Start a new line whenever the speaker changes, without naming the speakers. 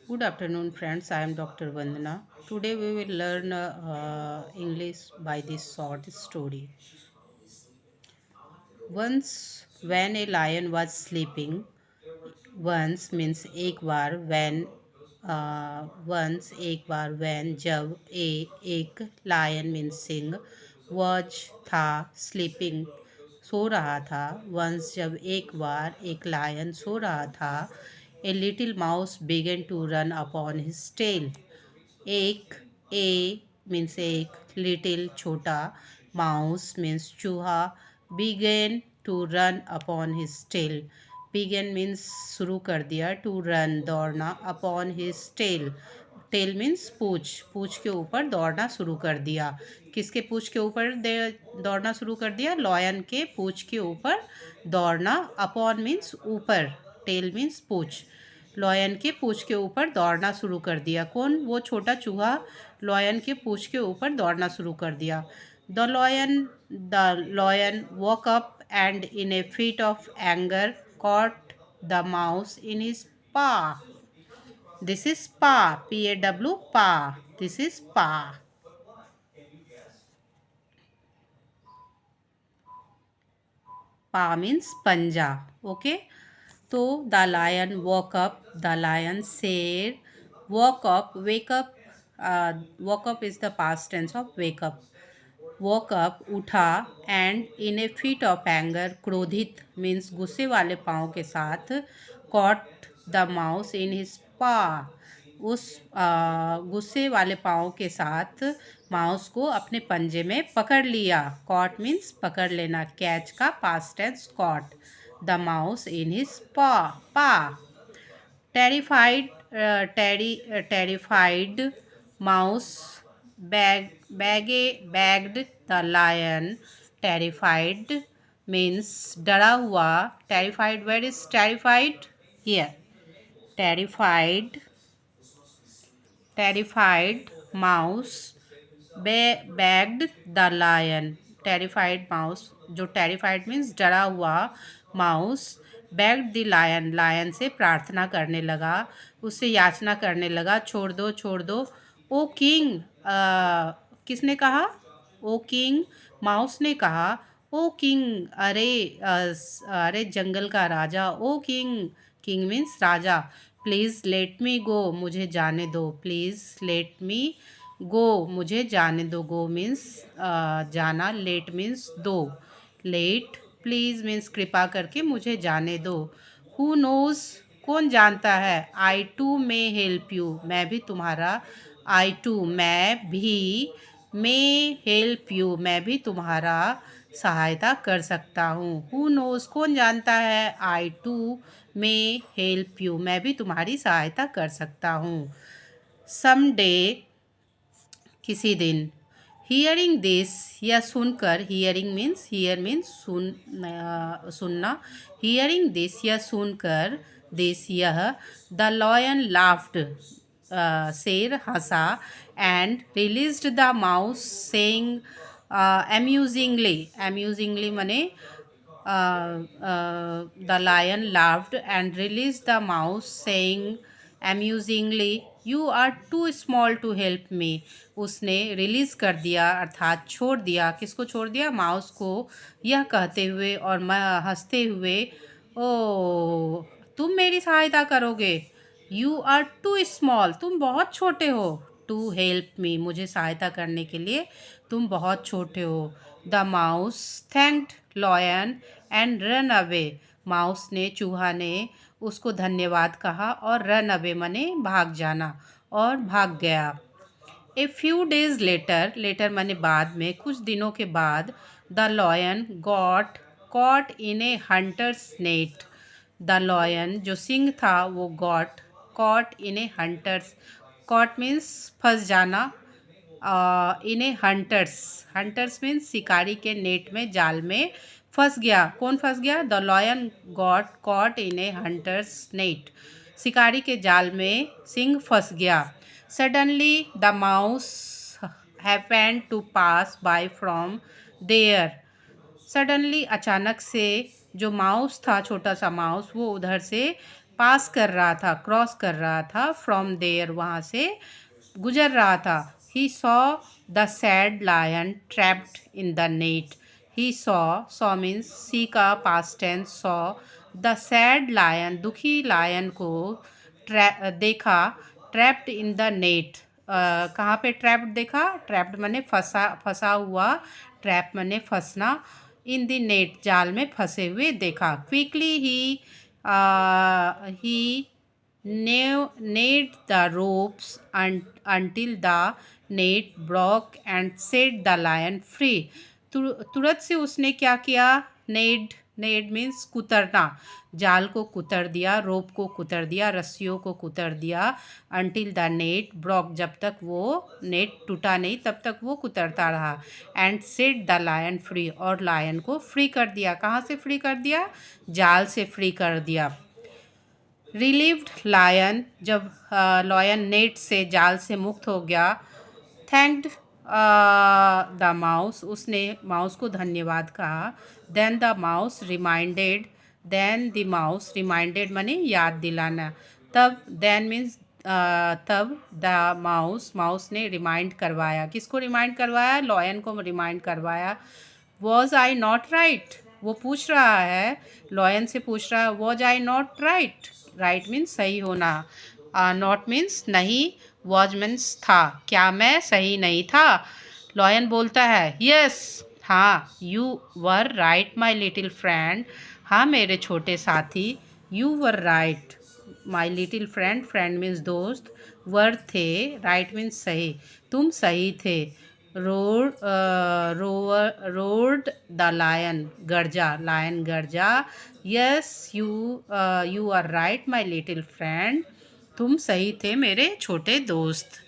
Good afternoon, friends. I am Dr. Vandana. Today we will learn English by this short story. Once, when a lion was sleeping, once means एक बार when once एक बार when जब एक lion means Singh was था sleeping सो रहा था once जब एक बार एक lion सो रहा था a little mouse began to run upon his tail एक ए मीन्स एक लिटिल छोटा माउस मीन्स चूहा begin to run upon his tail begin means शुरू कर दिया टू रन दौड़ना upon his tail tail means पूछ पूछ के ऊपर दौड़ना शुरू कर दिया किसके पूछ के ऊपर दौड़ना शुरू कर दिया लॉयन के पूछ के ऊपर दौड़ना अपॉन मीन्स ऊपर टेल मीन्स पूछ लॉयन के पूँछ के ऊपर दौड़ना शुरू कर दिया कौन वो छोटा चूहा लॉयन के पूँछ के ऊपर दौड़ना शुरू कर दिया the lion woke up and in a fit of anger caught the mouse in his paw this is paw PAW paw this is paw paw means पंजा ओके तो the lion woke up the lion शेर woke up wake up woke is the past tense of wake up woke up उठा and in a fit of anger क्रोधित means गुस्से वाले पाँव के साथ caught the mouse in his पा उस गुस्से वाले पाँव के साथ माउस को अपने पंजे में पकड़ लिया कॉट मीन्स पकड़ लेना कैच का past tense caught the mouse in his paw terrified mouse bagged the lion terrified means डरा हुआ terrified where is terrified here terrified mouse bagged the lion terrified mouse जो terrified means डरा हुआ mouse bagged the lion से प्रार्थना करने लगा उससे याचना करने लगा छोड़ दो ओ किंग किसने कहा ओ किंग माउस ने कहा ओ किंग अरे जंगल का राजा ओ किंग किंग मीन्स राजा प्लीज़ लेट मी गो मुझे जाने दो प्लीज़ लेट मी गो मुझे जाने दो गो मीन्स जाना लेट मीन्स दो लेट प्लीज़ मीन्स कृपा करके मुझे जाने दो हु नोज़ कौन जानता है आई टू मे हेल्प यू मैं भी तुम्हारा आई टू मैं भी मे हेल्प यू मैं भी तुम्हारा सहायता कर सकता हूँ हु नोज़ कौन जानता है आई टू मे हेल्प यू मैं भी तुम्हारी सहायता कर सकता हूँ सम डे किसी दिन हियरिंग दिस या सुनकर हियरिंग मीन्स हियर मीन्स सुनना हियरिंग दिस या सुनकर दिस यह द लॉयन लाफ्ड शेर हंसा and released the mouse saying amusingly मने the lion laughed and release the mouse saying amusingly you are too small to help me उसने release कर दिया अर्थात छोड़ दिया किसको छोड़ दिया माउस को यह कहते हुए और हंसते हुए ओ तुम मेरी सहायता करोगे यू आर टू स्मॉल तुम बहुत छोटे हो टू हेल्प मी मुझे सहायता करने के लिए तुम बहुत छोटे हो the mouse thanked lion and run away mouse ने चूहा ने उसको धन्यवाद कहा और रन अवे मने भाग जाना और भाग गया ए फ्यू डेज लेटर मने बाद में कुछ दिनों के बाद the lion got caught in a hunter's net the lion जो सिंह था वो got caught in a hunter's caught means फंस जाना इन ए हंटर्स मीन्स शिकारी के नेट में जाल में फंस गया कौन फंस गया the lion got caught in a hunter's net शिकारी के जाल में सिंह फंस गया suddenly the mouse happened to pass by from there suddenly अचानक से जो माउस था छोटा सा माउस वो उधर से पास कर रहा था, क्रॉस कर रहा था, फ्रॉम देयर वहाँ से गुजर रहा था। He saw the sad lion trapped in the net. He saw means see का past tense, saw the sad lion दुखी लायन को देखा, ट्रैप्ड इन द नेट। कहाँ पे ट्रैप्ड देखा? ट्रैप्ड माने फंसा, फंसा हुआ, ट्रैप माने फंसना, इन द नेट जाल में फंसे हुए देखा। Quickly he nailed the ropes until the net broke and set the lion free. तुरंत से उसने क्या किया? नेड, नेड मीन्स कुतरना, जाल को कुतर दिया, रोप को कुतर दिया, रस्सियों को कुतर दिया। अंटिल द नेट ब्रॉक, जब तक वो नेट टूटा नहीं तब तक वो कुतरता रहा। And set the lion free, और लायन को फ्री कर दिया। कहाँ से फ्री कर दिया? जाल से फ्री कर दिया। रिलीव्ड लायन, जब लॉयन नेट से, जाल से मुक्त हो गया। थैंक्ड द माउस, उसने माउस को धन्यवाद कहा। Then the mouse reminded, then the mouse reminded माने याद दिलाना। तब, देन मीन्स तब, द माउस, माउस ने रिमाइंड करवाया। किसको रिमाइंड करवाया? लॉयन को रिमाइंड करवाया। वॉज आई नॉट राइट, वो पूछ रहा है, लॉयन से पूछ रहा है, was I not right. Right means सही होना, नॉट मीन्स नहीं, वॉज मीन्स था, क्या मैं सही नहीं था? लॉयन बोलता है यस, हाँ, you were right my little friend, हाँ मेरे छोटे साथी, you were right my little friend, friend means दोस्त, वर थे, राइट मीन्स सही, तुम सही थे। रोड द लायन, गरजा, लायन गरजा। Yes you are right my little friend, तुम सही थे मेरे छोटे दोस्त।